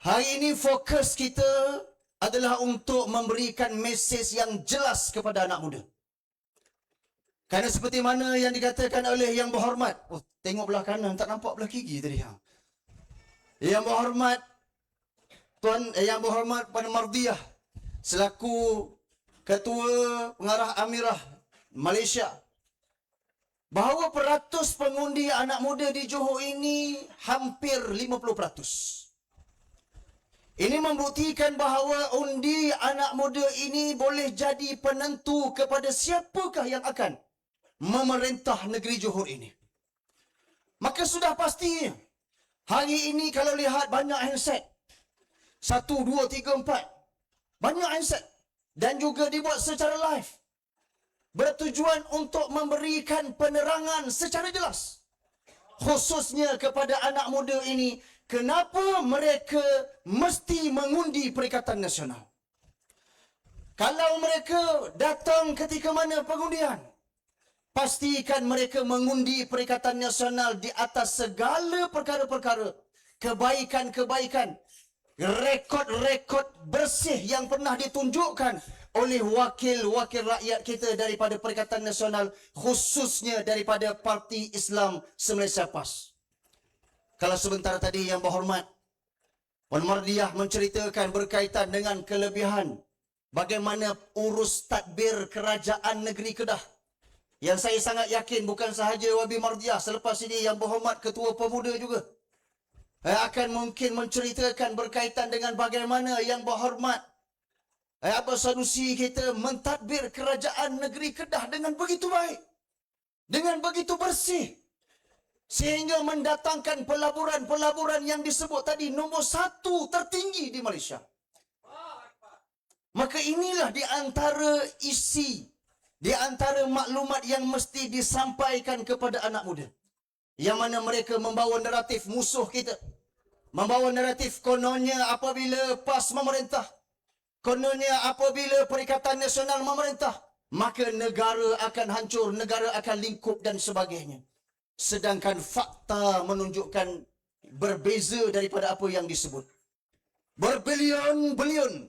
Hari ini fokus kita adalah untuk memberikan mesej yang jelas kepada anak muda. Kerana seperti mana yang dikatakan oleh Yang Berhormat, tengok belah kanan, tak nampak belah kiri tadi. Yang Berhormat Yang Berhormat Puan Mardiah selaku Ketua Pengarah Amirah Malaysia, bahawa peratus pengundi anak muda di Johor ini hampir 50%. Ini membuktikan bahawa undi anak muda ini boleh jadi penentu kepada siapakah yang akan memerintah negeri Johor ini. Maka sudah pasti hari ini kalau lihat banyak handset, 1, 2, 3, 4, banyak handset, dan juga dibuat secara live, bertujuan untuk memberikan penerangan secara jelas, khususnya kepada anak muda ini, kenapa mereka mesti mengundi Perikatan Nasional. Kalau mereka datang ketika mana pengundian, pastikan mereka mengundi Perikatan Nasional di atas segala perkara-perkara, kebaikan-kebaikan, rekod-rekod bersih yang pernah ditunjukkan oleh wakil-wakil rakyat kita daripada Perikatan Nasional, khususnya daripada Parti Islam Se-Malaysia PAS. Kalau sebentar tadi Yang Berhormat Puan Mardiah menceritakan berkaitan dengan kelebihan bagaimana urus tadbir kerajaan negeri Kedah, yang saya sangat yakin bukan sahaja Wabi Mardiah, selepas ini Yang Berhormat Ketua Pemuda juga akan mungkin menceritakan berkaitan dengan bagaimana Yang Berhormat Abang Sanusi kita mentadbir kerajaan negeri Kedah dengan begitu baik, dengan begitu bersih, sehingga mendatangkan pelaburan-pelaburan yang disebut tadi nombor 1 tertinggi di Malaysia. Maka inilah di antara isi, di antara maklumat yang mesti disampaikan kepada anak muda, yang mana mereka membawa naratif musuh kita, membawa naratif kononnya apabila PAS memerintah, kononnya apabila Perikatan Nasional memerintah, maka negara akan hancur, negara akan lingkup dan sebagainya. Sedangkan fakta menunjukkan berbeza daripada apa yang disebut. Berbilion-bilion